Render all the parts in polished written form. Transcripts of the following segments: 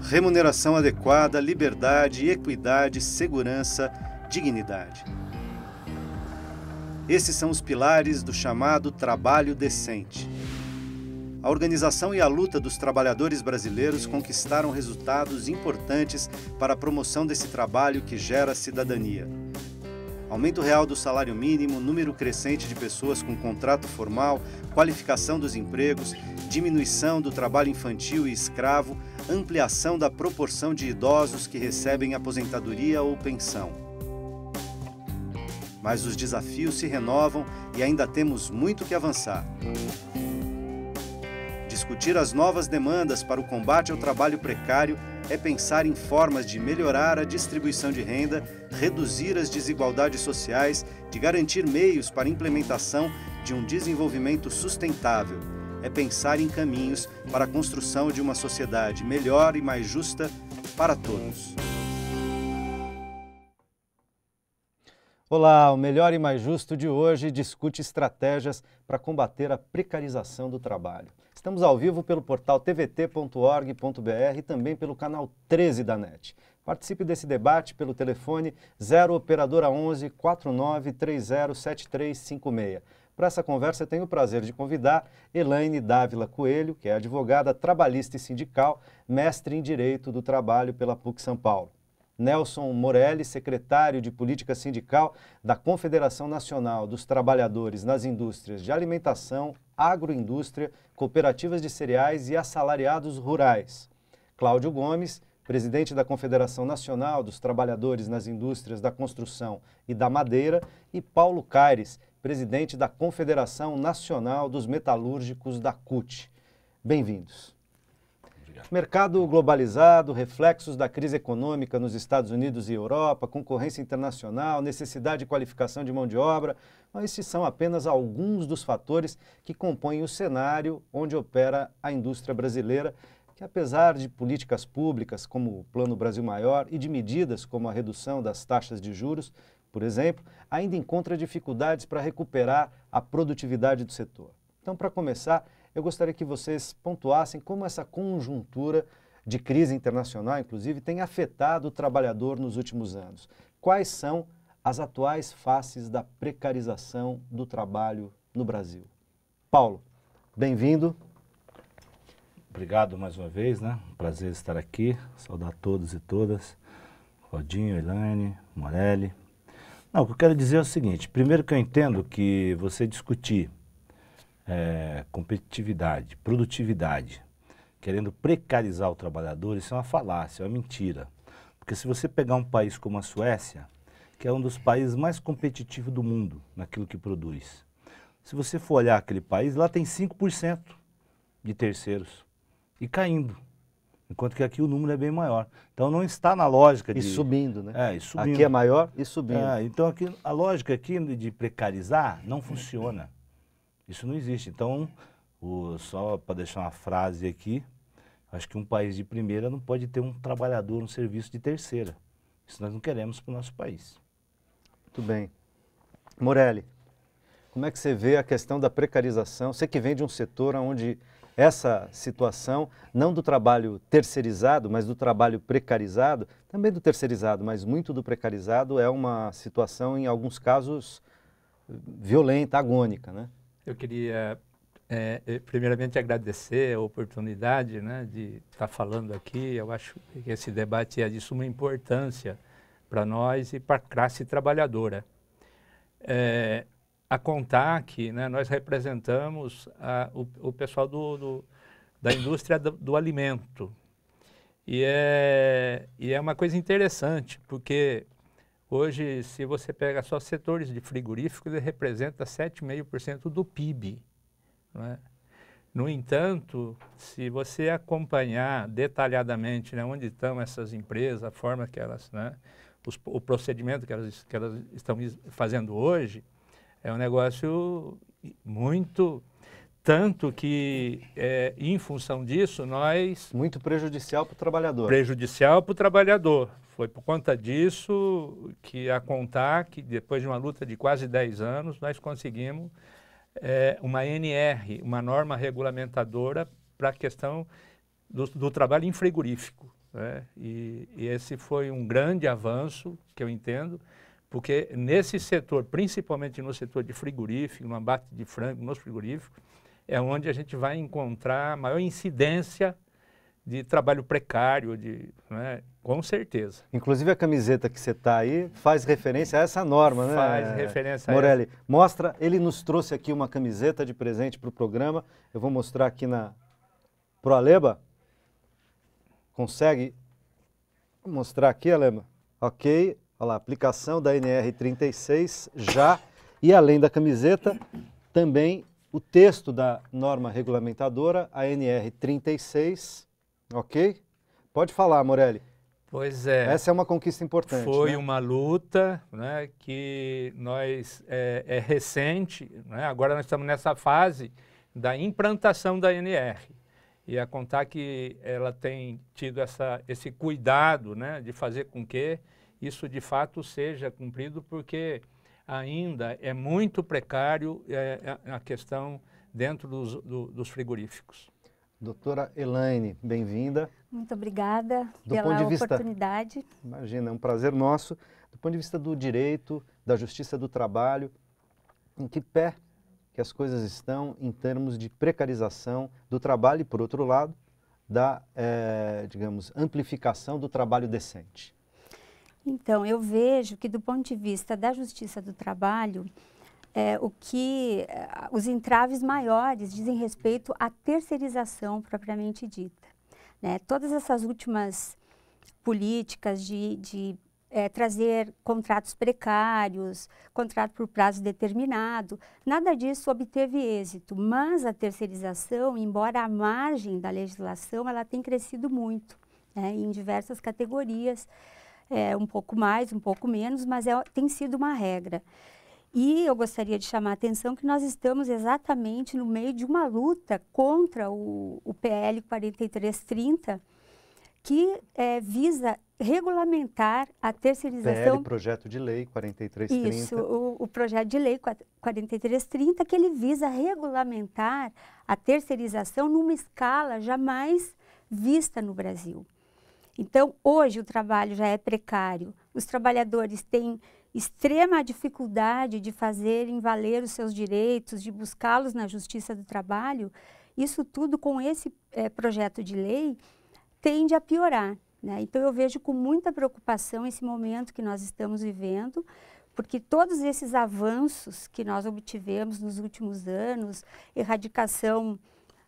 remuneração adequada, liberdade, equidade, segurança, dignidade. Esses são os pilares do chamado trabalho decente. A organização e a luta dos trabalhadores brasileiros conquistaram resultados importantes para a promoção desse trabalho que gera cidadania. Aumento real do salário mínimo, número crescente de pessoas com contrato formal, qualificação dos empregos, diminuição do trabalho infantil e escravo, ampliação da proporção de idosos que recebem aposentadoria ou pensão. Mas os desafios se renovam e ainda temos muito que avançar. Discutir as novas demandas para o combate ao trabalho precário é pensar em formas de melhorar a distribuição de renda, reduzir as desigualdades sociais, de garantir meios para a implementação de um desenvolvimento sustentável. É pensar em caminhos para a construção de uma sociedade melhor e mais justa para todos. Olá, o Melhor e Mais Justo de hoje discute estratégias para combater a precarização do trabalho. Estamos ao vivo pelo portal tvt.org.br e também pelo canal 13 da NET. Participe desse debate pelo telefone 0 operadora 11 49 30 7356. Para essa conversa eu tenho o prazer de convidar Elaine Dávila Coelho, que é advogada trabalhista e sindical, mestre em Direito do Trabalho pela PUC São Paulo. Nelson Morelli, secretário de Política Sindical da Confederação Nacional dos Trabalhadores nas Indústrias de Alimentação, Agroindústria, Cooperativas de Cereais e Assalariados Rurais. Cláudio Gomes, presidente da Confederação Nacional dos Trabalhadores nas Indústrias da Construção e da Madeira, e Paulo Caires, presidente da Confederação Nacional dos Metalúrgicos da CUT. Bem-vindos. Mercado globalizado, reflexos da crise econômica nos Estados Unidos e Europa, concorrência internacional, necessidade de qualificação de mão de obra, mas esses são apenas alguns dos fatores que compõem o cenário onde opera a indústria brasileira, que apesar de políticas públicas como o Plano Brasil Maior e de medidas como a redução das taxas de juros, por exemplo, ainda encontra dificuldades para recuperar a produtividade do setor. Então, para começar, eu gostaria que vocês pontuassem como essa conjuntura de crise internacional, inclusive, tem afetado o trabalhador nos últimos anos. Quais são as atuais faces da precarização do trabalho no Brasil? Paulo, bem-vindo. Obrigado mais uma vez, né? Um prazer estar aqui, saudar todos e todas, Rodinho, Elaine, Morelli. Não, o que eu quero dizer é o seguinte, primeiro que eu entendo que você discutir competitividade, produtividade, querendo precarizar o trabalhador, isso é uma falácia, é uma mentira. Porque se você pegar um país como a Suécia, que é um dos países mais competitivos do mundo naquilo que produz, se você for olhar aquele país, lá tem 5% de terceiros e caindo, enquanto que aqui o número é bem maior. Então não está na lógica de... E subindo, né? E subindo. Aqui é maior e subindo. Então aqui, a lógica aqui de precarizar não funciona. Isso não existe. Então, só para deixar uma frase aqui, acho que um país de primeira não pode ter um trabalhador, um serviço de terceira. Isso nós não queremos para o nosso país. Muito bem. Morelli, como é que você vê a questão da precarização? Você que vem de um setor onde essa situação, não do trabalho terceirizado, mas do trabalho precarizado, também do terceirizado, mas muito do precarizado, é uma situação, em alguns casos, violenta, agônica, né? Eu queria, primeiramente, agradecer a oportunidade, né, de estar falando aqui. Eu acho que esse debate é de suma importância para nós e para a classe trabalhadora. A contar que, né, nós representamos o pessoal da indústria do alimento. E é uma coisa interessante, porque hoje, se você pega só setores de frigorífico, ele representa 7,5% do PIB. Não é? No entanto, se você acompanhar detalhadamente, né, onde estão essas empresas, a forma que elas, né, o procedimento que elas estão fazendo hoje, é um negócio muito... Tanto que, em função disso, nós... Muito prejudicial para o trabalhador. Prejudicial para o trabalhador. Foi por conta disso que, a contar que, depois de uma luta de quase 10 anos, nós conseguimos uma NR, uma norma regulamentadora para a questão do trabalho em frigorífico. né? E esse foi um grande avanço, que eu entendo, porque nesse setor, principalmente no setor de frigorífico, no abate de frango, nos frigoríficos, é onde a gente vai encontrar a maior incidência de trabalho precário, né? Com certeza. Inclusive a camiseta que você está aí faz referência a essa norma, né? Faz referência a Morelli, essa. mostra, ele nos trouxe aqui uma camiseta de presente para o programa, eu vou mostrar aqui pro Aleba. Consegue mostrar aqui, Aleba? Ok, olha lá, aplicação da NR36 já, e além da camiseta, também o texto da norma regulamentadora, a NR36, ok? Pode falar, Morelli. Pois é. Essa é uma conquista importante. Foi, né? uma luta, né, que nós, é recente, né, agora nós estamos nessa fase da implantação da NR. E a contar que ela tem tido esse cuidado, né, de fazer com que isso de fato seja cumprido, porque ainda é muito precário a questão dentro dos frigoríficos. Doutora Elaine, bem-vinda. Muito obrigada pela oportunidade. Imagina, é um prazer nosso. Do ponto de vista do direito, da justiça do trabalho, em que pé que as coisas estão em termos de precarização do trabalho e, por outro lado, da, digamos, amplificação do trabalho decente? Então, eu vejo que do ponto de vista da justiça do trabalho, os entraves maiores dizem respeito à terceirização propriamente dita, né? Todas essas últimas políticas de trazer contratos precários, contrato por prazo determinado, nada disso obteve êxito, mas a terceirização, embora à margem da legislação, ela tem crescido muito, né, em diversas categorias, um pouco mais, um pouco menos, mas tem sido uma regra. E eu gostaria de chamar a atenção que nós estamos exatamente no meio de uma luta contra o PL 4330, que visa regulamentar a terceirização... PL, projeto de lei 4330. Isso, o projeto de lei 4330, que ele visa regulamentar a terceirização numa escala jamais vista no Brasil. Então, hoje o trabalho já é precário, os trabalhadores têm extrema dificuldade de fazerem valer os seus direitos, de buscá-los na justiça do trabalho. Isso tudo com esse projeto de lei tende a piorar, né? Então eu vejo com muita preocupação esse momento que nós estamos vivendo, porque todos esses avanços que nós obtivemos nos últimos anos, erradicação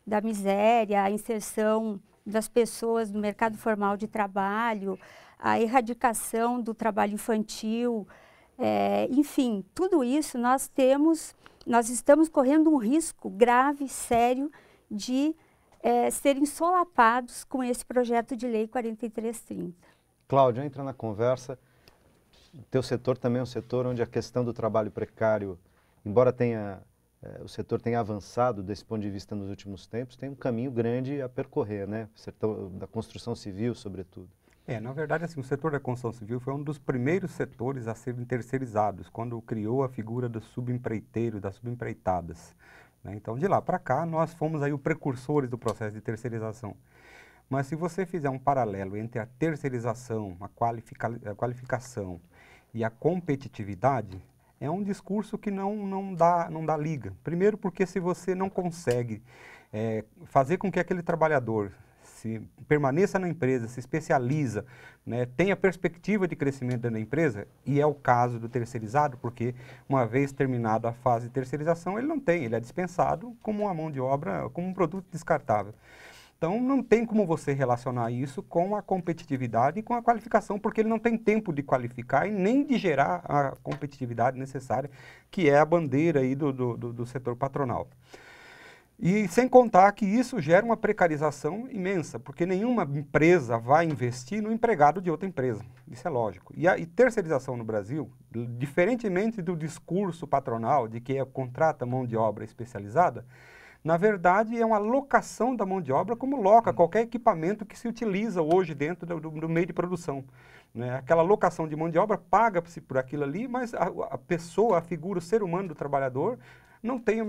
da miséria, a inserção das pessoas no mercado formal de trabalho, a erradicação do trabalho infantil, enfim, tudo isso nós estamos correndo um risco grave, sério, de serem solapados com esse projeto de lei 4330. Cláudia, entra na conversa. O teu setor também é um setor onde a questão do trabalho precário, embora o setor tenha avançado desse ponto de vista nos últimos tempos, tem um caminho grande a percorrer, né? O setor da construção civil, sobretudo. Na verdade, assim, o setor da construção civil foi um dos primeiros setores a serem terceirizados, quando criou a figura do subempreiteiro, das subempreitadas, né? Então, de lá para cá, nós fomos aí os precursores do processo de terceirização. Mas se você fizer um paralelo entre a terceirização, a qualificação e a competitividade, é um discurso que não dá liga. Primeiro porque se você não consegue fazer com que aquele trabalhador permaneça na empresa, se especializa, né, tenha perspectiva de crescimento dentro da empresa, e é o caso do terceirizado, porque uma vez terminada a fase de terceirização, ele é dispensado como uma mão de obra, como um produto descartável. Então, não tem como você relacionar isso com a competitividade e com a qualificação, porque ele não tem tempo de qualificar e nem de gerar a competitividade necessária, que é a bandeira aí do setor patronal. E sem contar que isso gera uma precarização imensa, porque nenhuma empresa vai investir no empregado de outra empresa, isso é lógico. E terceirização no Brasil, diferentemente do discurso patronal de que contrata mão de obra especializada, na verdade é uma locação da mão de obra como loca qualquer equipamento que se utiliza hoje dentro do meio de produção, né? Aquela locação de mão de obra paga-se por aquilo ali, mas a pessoa, a figura, o ser humano do trabalhador não tem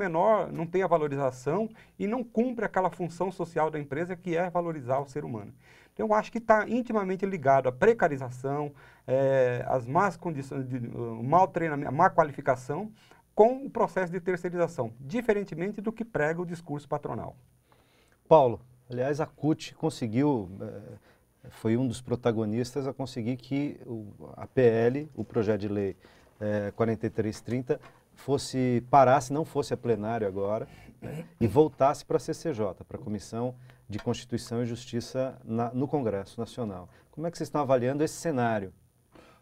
não tem a valorização e não cumpre aquela função social da empresa que é valorizar o ser humano. Eu acho que está intimamente ligado à precarização, às más condições, mau treinamento, a má qualificação, com o processo de terceirização, diferentemente do que prega o discurso patronal. Paulo, aliás, a CUT conseguiu, foi um dos protagonistas a conseguir que a PL, o projeto de lei 4330, parasse, não fosse a plenário agora, né, e voltasse para a CCJ, para a Comissão de Constituição e Justiça no Congresso Nacional. Como é que vocês estão avaliando esse cenário?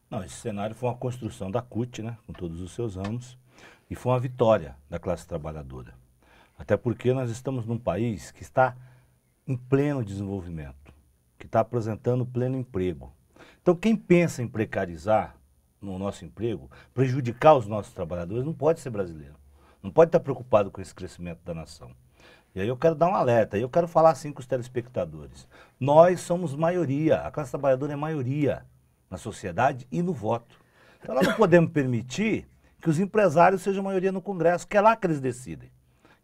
Não, esse cenário foi uma construção da CUT, né, com todos os seus ramos, e foi uma vitória da classe trabalhadora. Até porque nós estamos num país que está em pleno desenvolvimento, que está apresentando pleno emprego. Então, quem pensa em precarizar no nosso emprego, prejudicar os nossos trabalhadores, não pode ser brasileiro. Não pode estar preocupado com esse crescimento da nação. E aí eu quero dar um alerta, e eu quero falar assim com os telespectadores. Nós somos maioria, a classe trabalhadora é maioria na sociedade e no voto. Então nós não podemos permitir que os empresários sejam maioria no Congresso, que é lá que eles decidem.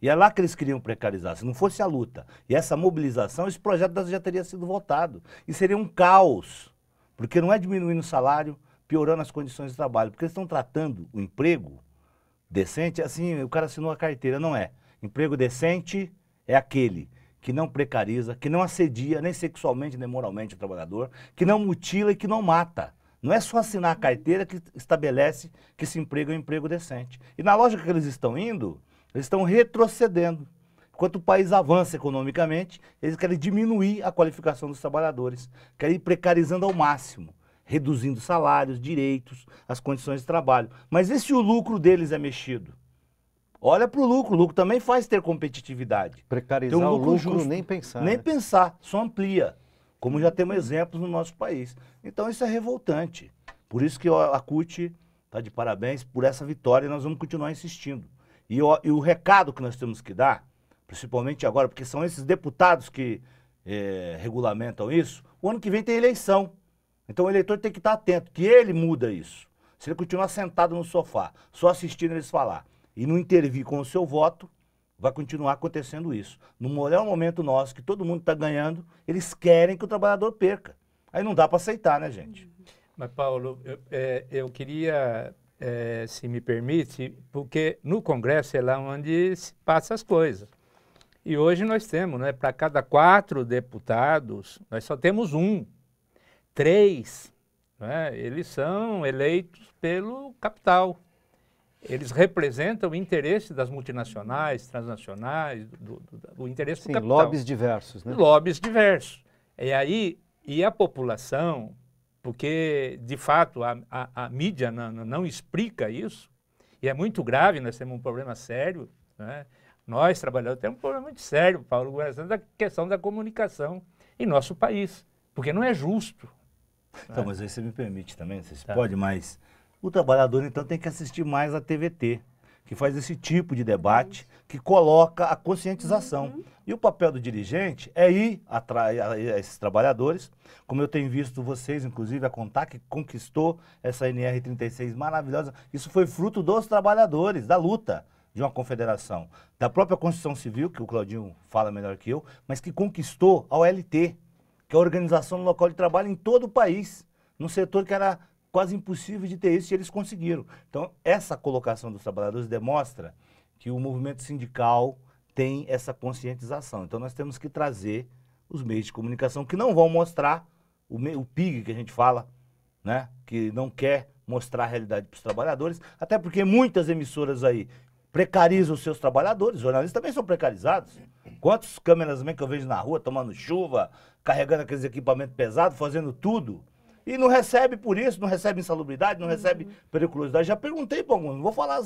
E é lá que eles queriam precarizar. Se não fosse a luta e essa mobilização, esse projeto já teria sido votado. E seria um caos, porque não é diminuindo o salário, piorando as condições de trabalho, porque eles estão tratando o emprego decente, assim, o cara assinou a carteira, não é. Emprego decente é aquele que não precariza, que não assedia nem sexualmente nem moralmente o trabalhador, que não mutila e que não mata. Não é só assinar a carteira que estabelece que esse emprego é um emprego decente. E na lógica que eles estão indo, eles estão retrocedendo. Enquanto o país avança economicamente, eles querem diminuir a qualificação dos trabalhadores, querem ir precarizando ao máximo, reduzindo salários, direitos, as condições de trabalho. Mas e se o lucro deles é mexido? Olha para o lucro também faz ter competitividade. Precarizar o lucro justo, nem pensar. Nem né? pensar, só amplia, como já temos exemplos no nosso país. Então isso é revoltante. Por isso que a CUT está de parabéns por essa vitória e nós vamos continuar insistindo. E o recado que nós temos que dar, principalmente agora, porque são esses deputados que regulamentam isso, o ano que vem tem eleição. Então o eleitor tem que estar atento, que ele muda isso. Se ele continuar sentado no sofá, só assistindo eles falar, e não intervir com o seu voto, vai continuar acontecendo isso. No melhor momento nosso, que todo mundo está ganhando, eles querem que o trabalhador perca. Aí não dá para aceitar, né, gente? Mas, Paulo, eu queria, se me permite, porque no Congresso é lá onde se passa as coisas. E hoje nós temos, né, para cada 4 deputados, nós só temos 1. 3, né, eles são eleitos pelo capital. Eles representam o interesse das multinacionais, transnacionais, do interesse do capital. Lobbies diversos, né? Lobbies diversos. E a população, porque, de fato, a mídia não explica isso, e é muito grave, nós temos um problema sério, né? Nós, trabalhadores, temos um problema muito sério, Paulo, da questão da comunicação em nosso país, porque não é justo. Então, mas aí você me permite também, você pode, mas o trabalhador então tem que assistir mais a TVT, que faz esse tipo de debate, que coloca a conscientização. E o papel do dirigente é ir atrás a esses trabalhadores, como eu tenho visto vocês, inclusive, a contar que conquistou essa NR36 maravilhosa. Isso foi fruto dos trabalhadores, da luta de uma confederação, da própria Constituição Civil, que o Claudinho fala melhor que eu, mas que conquistou a OLT, que é a organização do local de trabalho em todo o país, num setor que era quase impossível de ter isso, e eles conseguiram. Então, essa colocação dos trabalhadores demonstra que o movimento sindical tem essa conscientização. Então, nós temos que trazer os meios de comunicação que não vão mostrar o PIG que a gente fala, né? Que não quer mostrar a realidade para os trabalhadores, até porque muitas emissoras aí precarizam os seus trabalhadores, os jornalistas também são precarizados. Quantos câmeras que eu vejo na rua tomando chuva, carregando aqueles equipamentos pesados, fazendo tudo, e não recebe por isso, não recebe insalubridade, não recebe periculosidade. Já perguntei para alguns, não vou falar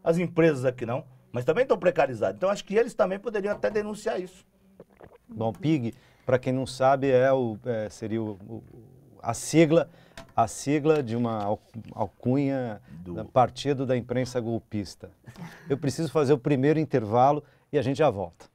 as empresas aqui não, mas também estão precarizados. Então acho que eles também poderiam até denunciar isso. Bom, PIG, para quem não sabe, seria a sigla de uma alcunha do Partido da Imprensa Golpista. Eu preciso fazer o primeiro intervalo e a gente já volta.